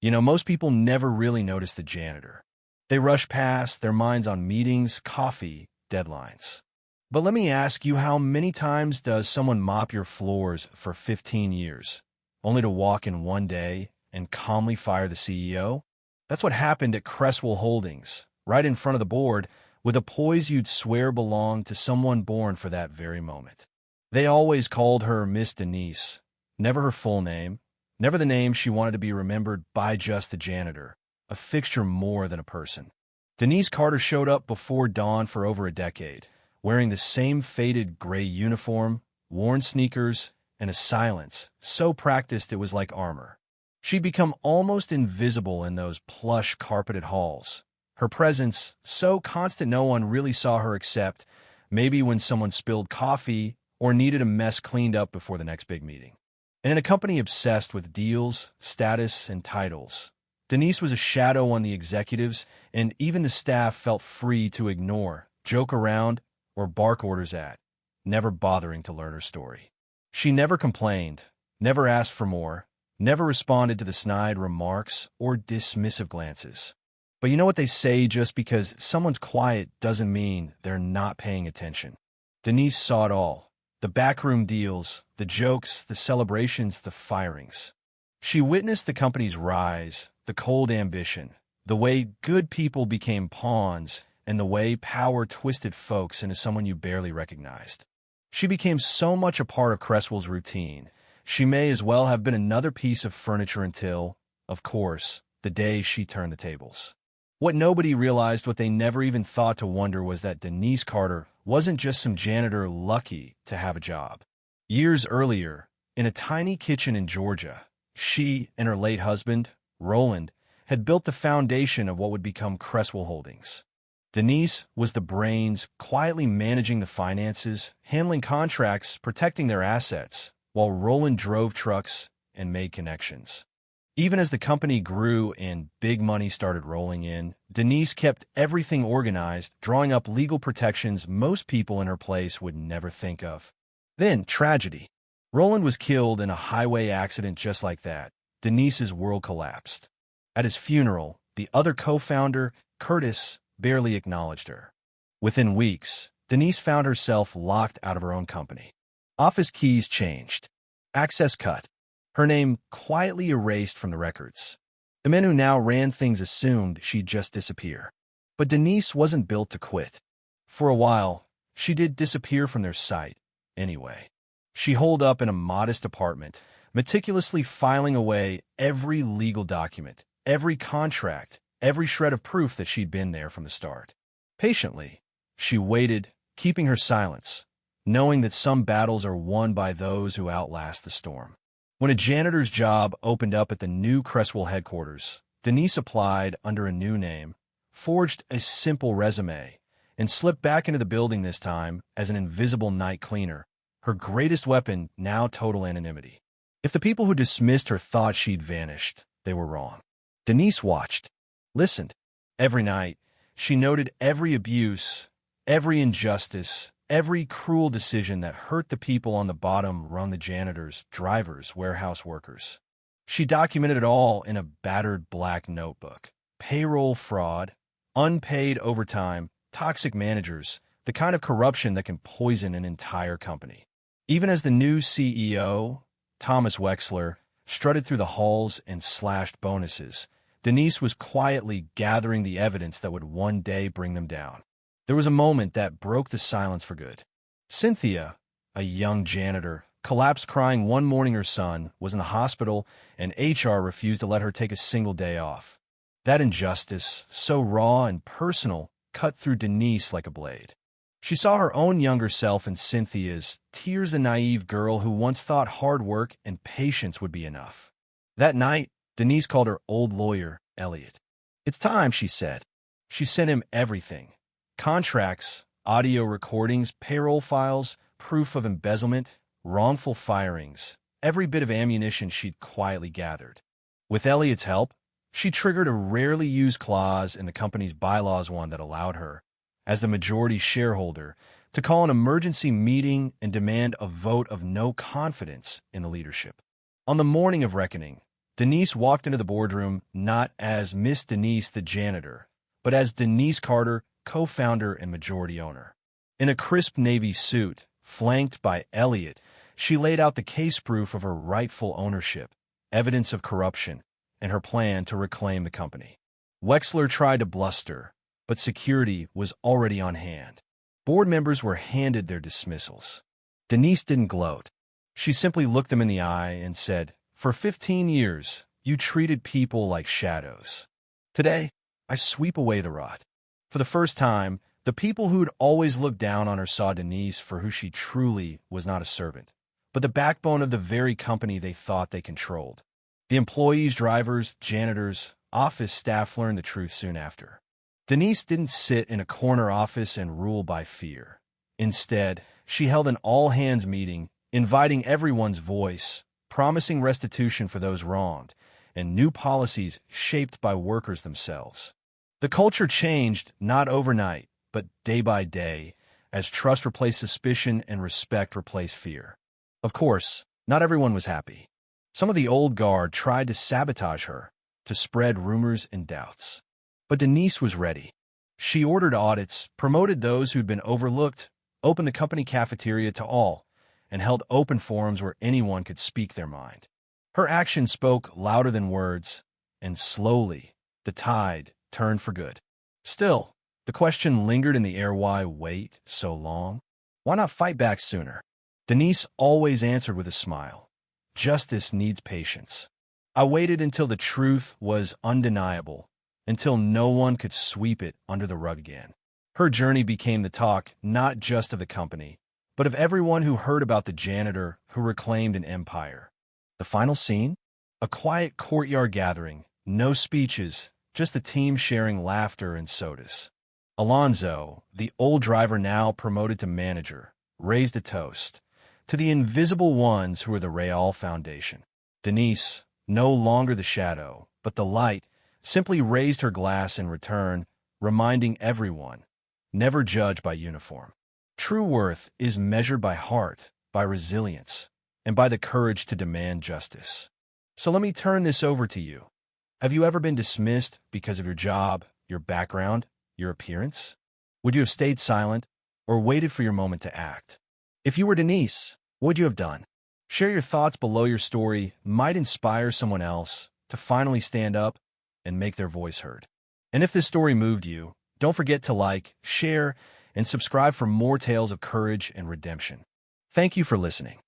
Most people never really notice the janitor. They rush past, their minds on meetings, coffee, deadlines. But let me ask you, how many times does someone mop your floors for 15 years, only to walk in one day and calmly fire the CEO? That's what happened at Cresswell Holdings, right in front of the board, with a poise you'd swear belonged to someone born for that very moment. They always called her Miss Denise, never her full name, never the name she wanted to be remembered by, just the janitor, a fixture more than a person. Denise Carter showed up before dawn for over a decade, wearing the same faded gray uniform, worn sneakers, and a silence so practiced it was like armor. She'd become almost invisible in those plush carpeted halls. Her presence so constant no one really saw her except maybe when someone spilled coffee or needed a mess cleaned up before the next big meeting. And in a company obsessed with deals, status, and titles, Denise was a shadow on the executives, and even the staff felt free to ignore, joke around, or bark orders at, never bothering to learn her story. She never complained, never asked for more, never responded to the snide remarks or dismissive glances. But you know what they say, just because someone's quiet doesn't mean they're not paying attention. Denise saw it all. The backroom deals, the jokes, the celebrations, the firings. She witnessed the company's rise, the cold ambition, the way good people became pawns, and the way power twisted folks into someone you barely recognized. She became so much a part of Cresswell's routine, she may as well have been another piece of furniture until, of course, the day she turned the tables. What nobody realized, what they never even thought to wonder, was that Denise Carter wasn't just some janitor lucky to have a job. Years earlier, in a tiny kitchen in Georgia, she and her late husband, Roland, had built the foundation of what would become Cresswell Holdings. Denise was the brains, quietly managing the finances, handling contracts, protecting their assets, while Roland drove trucks and made connections. Even as the company grew and big money started rolling in, Denise kept everything organized, drawing up legal protections most people in her place would never think of. Then, tragedy. Roland was killed in a highway accident just like that. Denise's world collapsed. At his funeral, the other co-founder, Curtis, barely acknowledged her. Within weeks, Denise found herself locked out of her own company. Office keys changed. Access cut. Her name quietly erased from the records. The men who now ran things assumed she'd just disappear. But Denise wasn't built to quit. For a while, she did disappear from their sight, anyway. She holed up in a modest apartment, meticulously filing away every legal document, every contract, every shred of proof that she'd been there from the start. Patiently, she waited, keeping her silence, knowing that some battles are won by those who outlast the storm. When a janitor's job opened up at the new Cresswell headquarters, Denise applied under a new name, forged a simple resume, and slipped back into the building, this time as an invisible night cleaner, her greatest weapon now total anonymity. If the people who dismissed her thought she'd vanished, they were wrong. Denise watched, listened. Every night, she noted every abuse, every injustice, every cruel decision that hurt the people on the bottom rung, the janitors, drivers, warehouse workers. She documented it all in a battered black notebook. Payroll fraud, unpaid overtime, toxic managers, the kind of corruption that can poison an entire company. Even as the new CEO, Thomas Wexler, strutted through the halls and slashed bonuses, Denise was quietly gathering the evidence that would one day bring them down. There was a moment that broke the silence for good. Cynthia, a young janitor, collapsed crying one morning. Her son was in the hospital, and HR refused to let her take a single day off. That injustice, so raw and personal, cut through Denise like a blade. She saw her own younger self in Cynthia's, tears, a naive girl who once thought hard work and patience would be enough. That night, Denise called her old lawyer, Elliot. "It's time," she said. She sent him everything. Contracts, audio recordings, payroll files, proof of embezzlement, wrongful firings, every bit of ammunition she'd quietly gathered. With Elliot's help, she triggered a rarely used clause in the company's bylaws, one that allowed her, as the majority shareholder, to call an emergency meeting and demand a vote of no confidence in the leadership. On the morning of reckoning, Denise walked into the boardroom not as Miss Denise the janitor, but as Denise Carter, co-founder and majority owner. In a crisp navy suit, flanked by Elliot, she laid out the case proof of her rightful ownership, evidence of corruption, and her plan to reclaim the company. Wexler tried to bluster, but security was already on hand. Board members were handed their dismissals. Denise didn't gloat. She simply looked them in the eye and said, "For 15 years, you treated people like shadows. Today, I sweep away the rot." For the first time, the people who'd always looked down on her saw Denise for who she truly was, not a servant, but the backbone of the very company they thought they controlled. The employees, drivers, janitors, office staff learned the truth soon after. Denise didn't sit in a corner office and rule by fear. Instead, she held an all-hands meeting, inviting everyone's voice, promising restitution for those wronged, and new policies shaped by workers themselves. The culture changed not overnight, but day by day, as trust replaced suspicion and respect replaced fear. Of course, not everyone was happy. Some of the old guard tried to sabotage her, to spread rumors and doubts. But Denise was ready. She ordered audits, promoted those who'd been overlooked, opened the company cafeteria to all, and held open forums where anyone could speak their mind. Her actions spoke louder than words, and slowly, the tide turned for good. Still, the question lingered in the air: why wait so long? Why not fight back sooner? Denise always answered with a smile. Justice needs patience. I waited until the truth was undeniable, until no one could sweep it under the rug again. Her journey became the talk not just of the company, but of everyone who heard about the janitor who reclaimed an empire. The final scene? A quiet courtyard gathering, no speeches, just the team sharing laughter and sodas. Alonzo, the old driver now promoted to manager, raised a toast to the invisible ones who were the Real Foundation. Denise, no longer the shadow, but the light, simply raised her glass in return, reminding everyone, never judge by uniform. True worth is measured by heart, by resilience, and by the courage to demand justice. So let me turn this over to you. Have you ever been dismissed because of your job, your background, your appearance? Would you have stayed silent or waited for your moment to act? If you were Denise, what would you have done? Share your thoughts below. Your story might inspire someone else to finally stand up and make their voice heard. And if this story moved you, don't forget to like, share, and subscribe for more tales of courage and redemption. Thank you for listening.